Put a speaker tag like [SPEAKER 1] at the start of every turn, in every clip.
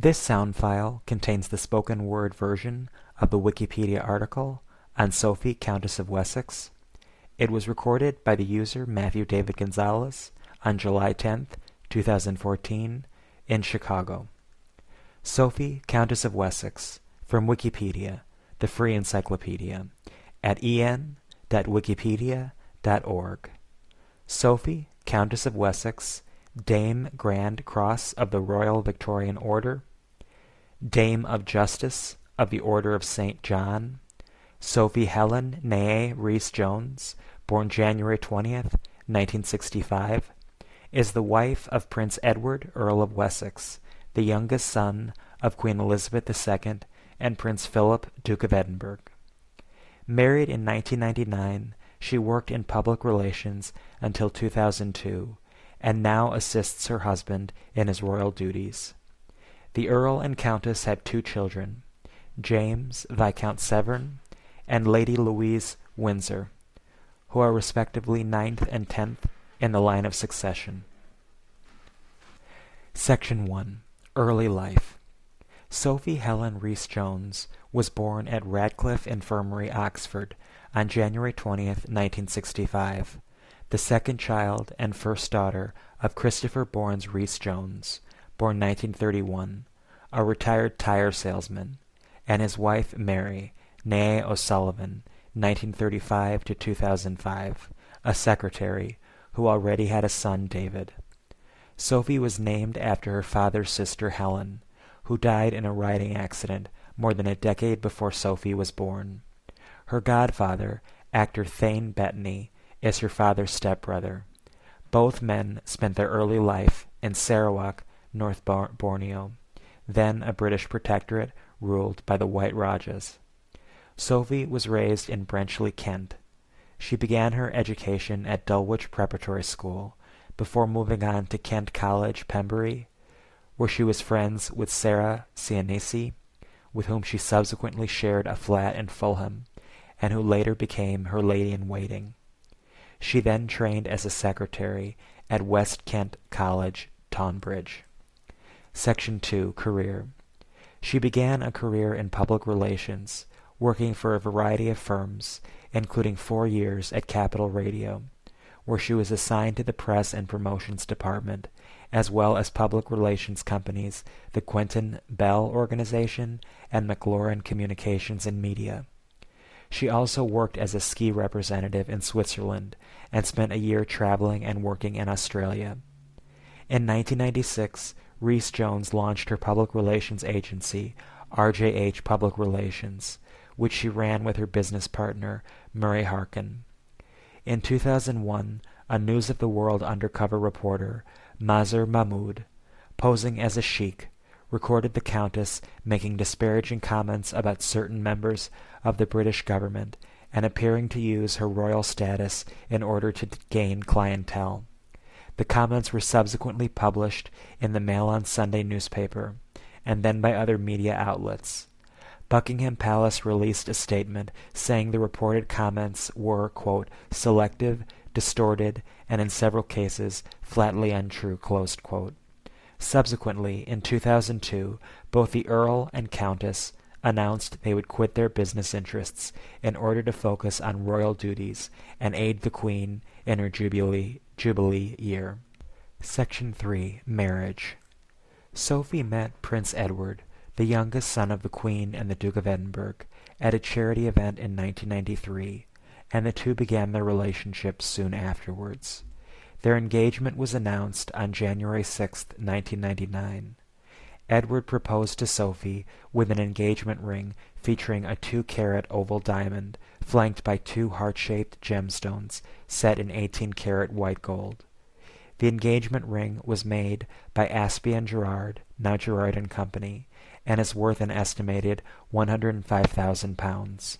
[SPEAKER 1] This sound file contains the spoken word version of the Wikipedia article on Sophie, Countess of Wessex. It was recorded by the user Matthew David Gonzalez on July 10th, 2014, in Chicago. Sophie, Countess of Wessex, from Wikipedia, the free encyclopedia, at en.wikipedia.org. Sophie, Countess of Wessex, Dame Grand Cross of the Royal Victorian Order, Dame of Justice of the Order of St. John, Sophie Helen Née Rhys-Jones, born January 20th, 1965, is the wife of Prince Edward, Earl of Wessex, the youngest son of Queen Elizabeth II and Prince Philip, Duke of Edinburgh. Married in 1999, she worked in public relations until 2002, and now assists her husband in his royal duties. The Earl and Countess have two children, James Viscount Severn and Lady Louise Windsor, who are respectively 9th and 10th in the line of succession. Section 1. Early Life. Sophie Helen Rhys-Jones was born at Radcliffe Infirmary, Oxford, on January 20th, 1965, the second child and first daughter of Christopher Bourne Rhys-Jones, born 1931, a retired tire salesman, and his wife Mary, née O'Sullivan, 1935 to 2005, a secretary, who already had a son, David. Sophie was named after her father's sister Helen, who died in a riding accident more than a decade before Sophie was born. Her godfather, actor Thane Bettany, is her father's stepbrother. Both men spent their early life in Sarawak, North Borneo, then a British protectorate ruled by the White Rajas. Sophie was raised in Brenchley, Kent. She began her education at Dulwich Preparatory School before moving on to Kent College, Pembury, where she was friends with Sarah Cianisi, with whom she subsequently shared a flat in Fulham, and who later became her lady-in-waiting. She then trained as a secretary at West Kent College, Tonbridge. Section 2. Career. She began a career in public relations, working for a variety of firms, including 4 years at Capital Radio, where she was assigned to the press and promotions department, as well as public relations companies, the Quentin Bell Organization and McLaurin Communications and Media. She also worked as a ski representative in Switzerland and spent a year traveling and working in Australia. In 1996, Rhys-Jones launched her public relations agency, RJH Public Relations, which she ran with her business partner, Murray Harkin. In 2001, a News of the World undercover reporter, Mazhar Mahmood, posing as a sheik, recorded the Countess making disparaging comments about certain members of the British government and appearing to use her royal status in order to gain clientele. The comments were subsequently published in the Mail on Sunday newspaper, and then by other media outlets. Buckingham Palace released a statement saying the reported comments were, quote, selective, distorted, and in several cases flatly untrue, closed quote. Subsequently, in 2002, both the Earl and Countess announced they would quit their business interests in order to focus on royal duties and aid the Queen in her Jubilee year. Section 3. Marriage. Sophie met Prince Edward, the youngest son of the Queen and the Duke of Edinburgh, at a charity event in 1993, and the two began their relationship soon afterwards. Their engagement was announced on January 6, 1999. Edward proposed to Sophie with an engagement ring featuring a 2-carat oval diamond flanked by 2 heart-shaped gemstones set in 18-carat white gold. The engagement ring was made by Aspie & Gerard, now Gerard & Company, and is worth an estimated £105,000.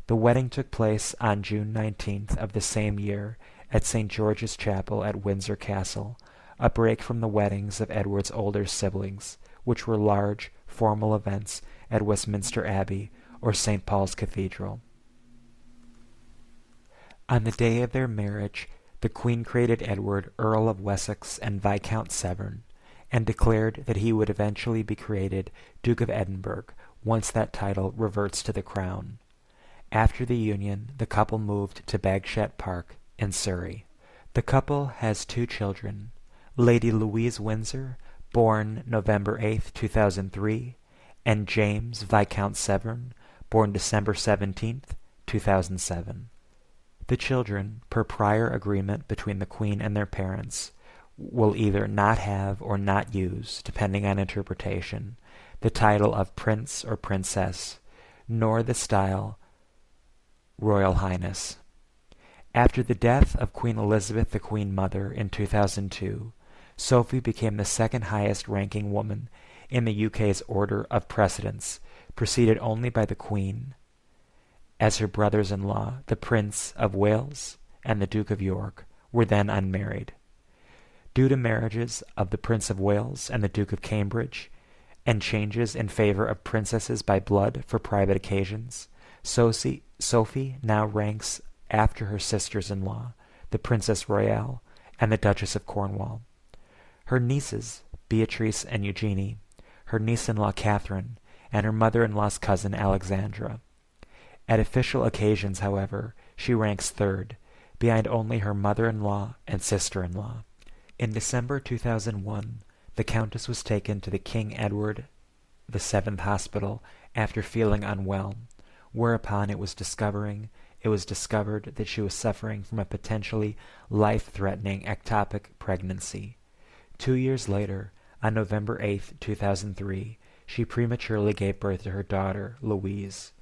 [SPEAKER 1] The wedding took place on June 19th of the same year at St. George's Chapel at Windsor Castle, a break from the weddings of Edward's older siblings, which were large, formal events at Westminster Abbey or St. Paul's Cathedral. On the day of their marriage, the Queen created Edward Earl of Wessex and Viscount Severn, and declared that he would eventually be created Duke of Edinburgh once that title reverts to the crown. After the union, the couple moved to Bagshot Park in Surrey. The couple has 2 children, Lady Louise Windsor, born November 8, 2003, and James Viscount Severn, born December 17, 2007. The children, per prior agreement between the Queen and their parents, will either not have or not use, depending on interpretation, the title of Prince or Princess, nor the style Royal Highness. After the death of Queen Elizabeth the Queen Mother in 2002, Sophie became the second highest ranking woman in the UK's order of precedence, preceded only by the Queen, as her brothers-in-law, the Prince of Wales and the Duke of York, were then unmarried. Due to marriages of the Prince of Wales and the Duke of Cambridge, and changes in favor of princesses by blood for private occasions, Sophie now ranks after her sisters-in-law, the Princess Royale and the Duchess of Cornwall. Her nieces, Beatrice and Eugenie, her niece-in-law Catherine, and her mother-in-law's cousin Alexandra. At official occasions, however, she ranks third, behind only her mother-in-law and sister-in-law. In December 2001, the Countess was taken to the King Edward VII Hospital after feeling unwell, whereupon it was discovered that she was suffering from a potentially life-threatening ectopic pregnancy. 2 years later, on November 8, 2003, she prematurely gave birth to her daughter, Louise,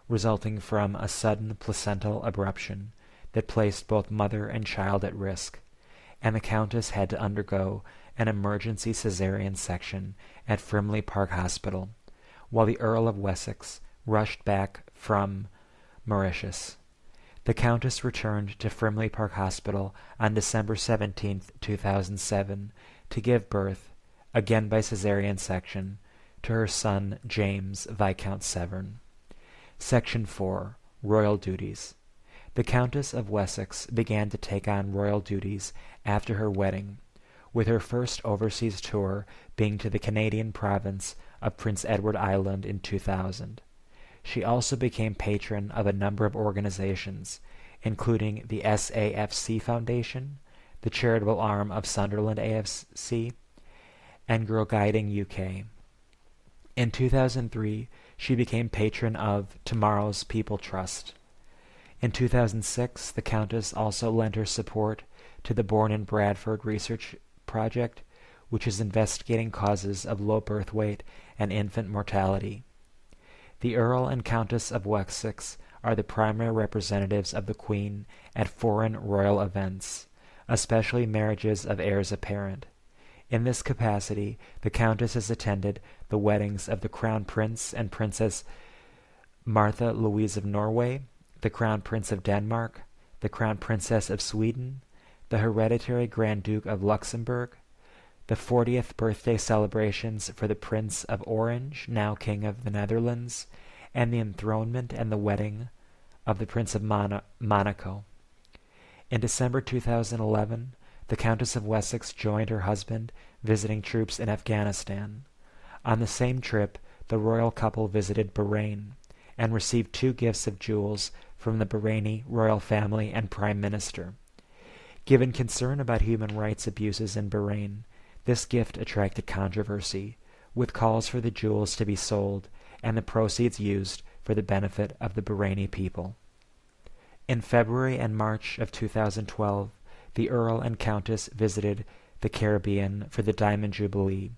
[SPEAKER 1] resulting from a sudden placental abruption that placed both mother and child at risk, and the Countess had to undergo an emergency cesarean section at Frimley Park Hospital, while the Earl of Wessex rushed back from Mauritius. The Countess returned to Frimley Park Hospital on December 17, 2007, to give birth, again by cesarean section, to her son James Viscount Severn. Section 4. Royal Duties. The Countess of Wessex began to take on royal duties after her wedding, with her first overseas tour being to the Canadian province of Prince Edward Island in 2000. She also became patron of a number of organizations, including the SAFC Foundation, the charitable arm of Sunderland AFC, and Girl Guiding UK. In 2003, she became patron of Tomorrow's People Trust. In 2006, the Countess also lent her support to the Born in Bradford Research Project, which is investigating causes of low birth weight and infant mortality. The Earl and Countess of Wessex are the primary representatives of the Queen at foreign royal events, especially marriages of heirs apparent. In this capacity, the Countess has attended the weddings of the Crown Prince and Princess Martha Louise of Norway, the Crown Prince of Denmark, the Crown Princess of Sweden, the Hereditary Grand Duke of Luxembourg, the 40th birthday celebrations for the Prince of Orange, now King of the Netherlands, and the enthronement and the wedding of the Prince of Monaco. In December 2011, the Countess of Wessex joined her husband visiting troops in Afghanistan. On the same trip, the royal couple visited Bahrain and received 2 gifts of jewels from the Bahraini royal family and Prime Minister. Given concern about human rights abuses in Bahrain, this gift attracted controversy, with calls for the jewels to be sold and the proceeds used for the benefit of the Bahraini people. In February and March of 2012, the Earl and Countess visited the Caribbean for the Diamond Jubilee,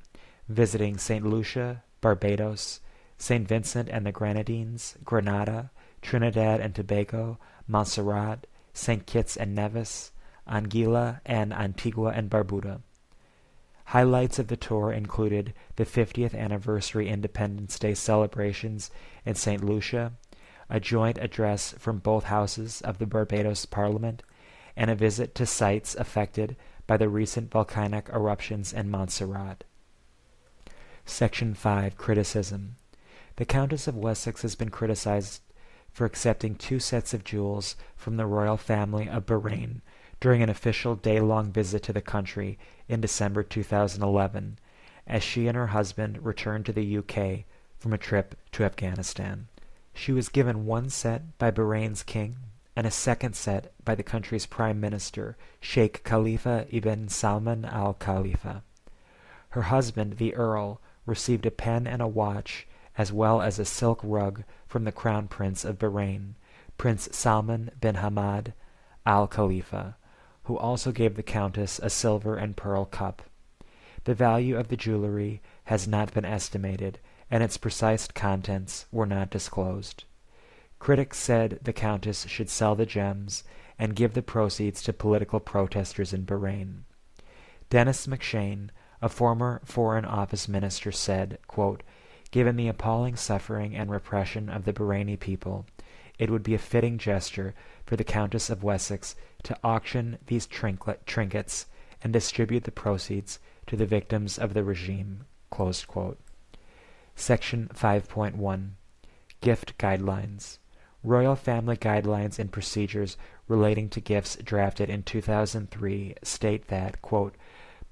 [SPEAKER 1] visiting St. Lucia, Barbados, St. Vincent and the Grenadines, Grenada, Trinidad and Tobago, Montserrat, St. Kitts and Nevis, Anguilla, and Antigua and Barbuda. Highlights of the tour included the 50th anniversary Independence Day celebrations in St. Lucia, a joint address from both houses of the Barbados Parliament, and a visit to sites affected by the recent volcanic eruptions in Montserrat. Section 5. Criticism. The Countess of Wessex has been criticized for accepting 2 sets of jewels from the royal family of Bahrain during an official day-long visit to the country in December 2011, as she and her husband returned to the UK from a trip to Afghanistan. She was given one set by Bahrain's king and a second set by the country's prime minister, Sheikh Khalifa ibn Salman al-Khalifa. Her husband, the Earl, received a pen and a watch, as well as a silk rug from the Crown Prince of Bahrain, Prince Salman bin Hamad al-Khalifa, who also gave the Countess a silver and pearl cup. The value of the jewelry has not been estimated, and its precise contents were not disclosed. Critics said the Countess should sell the gems and give the proceeds to political protesters in Bahrain. Dennis McShane, a former Foreign Office minister, said, quote, "Given the appalling suffering and repression of the Bahraini people, it would be a fitting gesture for the Countess of Wessex to auction these trinkets and distribute the proceeds to the victims of the regime." Closed quote. Section 5.1 Gift Guidelines. Royal Family Guidelines and Procedures relating to gifts drafted in 2003 state that, quote,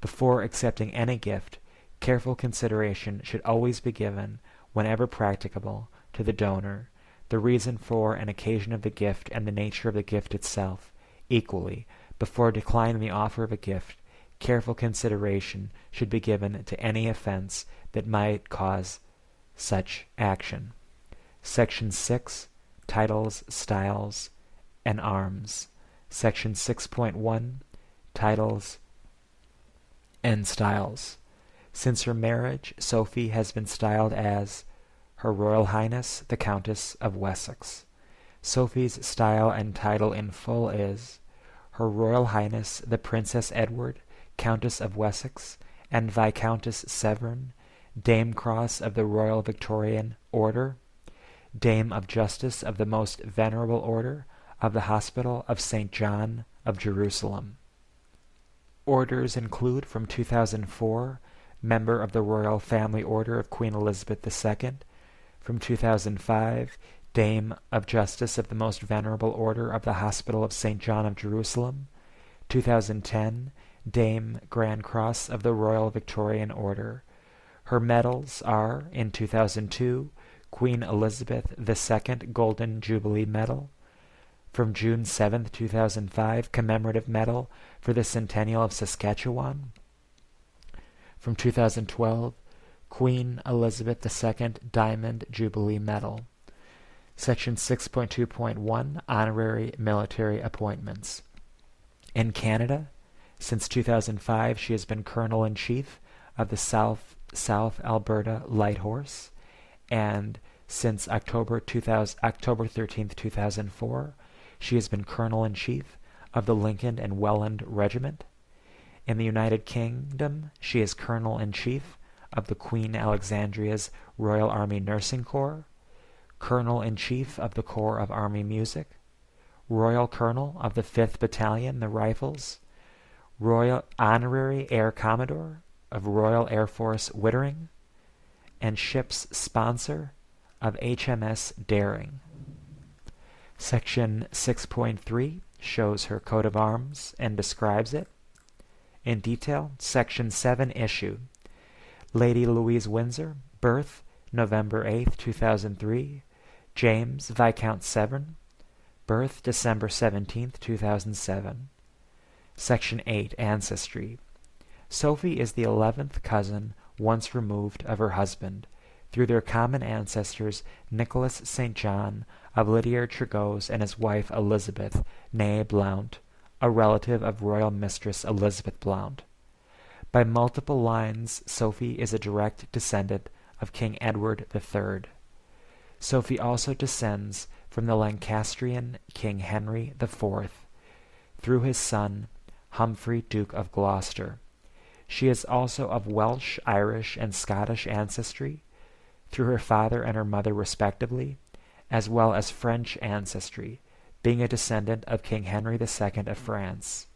[SPEAKER 1] "Before accepting any gift, careful consideration should always be given, whenever practicable, to the donor, the reason for and occasion of the gift and the nature of the gift itself. Equally, before declining the offer of a gift, careful consideration should be given to any offense that might cause such action." Section 6. Titles, Styles, and Arms. Section 6.1. Titles and Styles. Since her marriage, Sophie has been styled as Her Royal Highness the Countess of Wessex. Sophie's style and title in full is Her Royal Highness the Princess Edward, Countess of Wessex, and Viscountess Severn, Dame Cross of the Royal Victorian Order, Dame of Justice of the Most Venerable Order of the Hospital of St. John of Jerusalem. Orders include from 2004, Member of the Royal Family Order of Queen Elizabeth II, from 2005, Dame of Justice of the Most Venerable Order of the Hospital of St. John of Jerusalem, 2010, Dame Grand Cross of the Royal Victorian Order. Her medals are, in 2002, Queen Elizabeth II Golden Jubilee Medal, from June 7, 2005, Commemorative Medal for the Centennial of Saskatchewan, from 2012, Queen Elizabeth II Diamond Jubilee Medal. Section 6.2.1 Honorary Military Appointments. In Canada, since 2005, she has been Colonel-in-Chief of the South Alberta Light Horse, and since October 13, 2004, she has been Colonel-in-Chief of the Lincoln and Welland Regiment. In the United Kingdom, she is Colonel-in-Chief of the Queen Alexandria's Royal Army Nursing Corps, Colonel-in-Chief of the Corps of Army Music, Royal Colonel of the 5th Battalion, the Rifles, Royal Honorary Air Commodore of Royal Air Force Wittering, and ship's sponsor of HMS Daring. Section 6.3 shows her coat of arms and describes it in detail. Section 7 Issue. Lady Louise Windsor, birth November 8, 2003. James Viscount Severn, birth December 17, 2007. Section 8 Ancestry. Sophie is the 11th cousin once removed of her husband, through their common ancestors Nicholas St. John of Lydiard Tregoz and his wife Elizabeth, née Blount, a relative of Royal Mistress Elizabeth Blount. By multiple lines, Sophie is a direct descendant of King Edward III. Sophie also descends from the Lancastrian King Henry IV, through his son Humphrey, Duke of Gloucester. She is also of Welsh, Irish, and Scottish ancestry, through her father and her mother respectively, as well as French ancestry, being a descendant of King Henry II of France.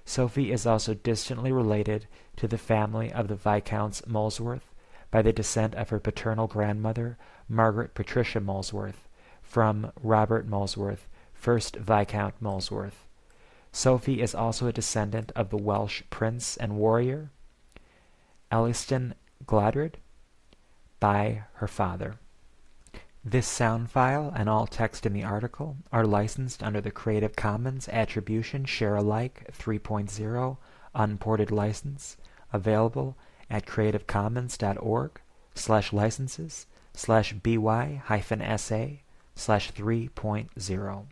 [SPEAKER 1] Sophie is also distantly related to the family of the Viscounts Molesworth by the descent of her paternal grandmother, Margaret Patricia Molesworth, from Robert Molesworth, 1st Viscount Molesworth. Sophie is also a descendant of the Welsh prince and warrior Elliston Gladrid by her father. This sound file and all text in the article are licensed under the Creative Commons Attribution Share Alike 3.0 Unported License, available at creativecommons.org/licenses/by-sa/3.0.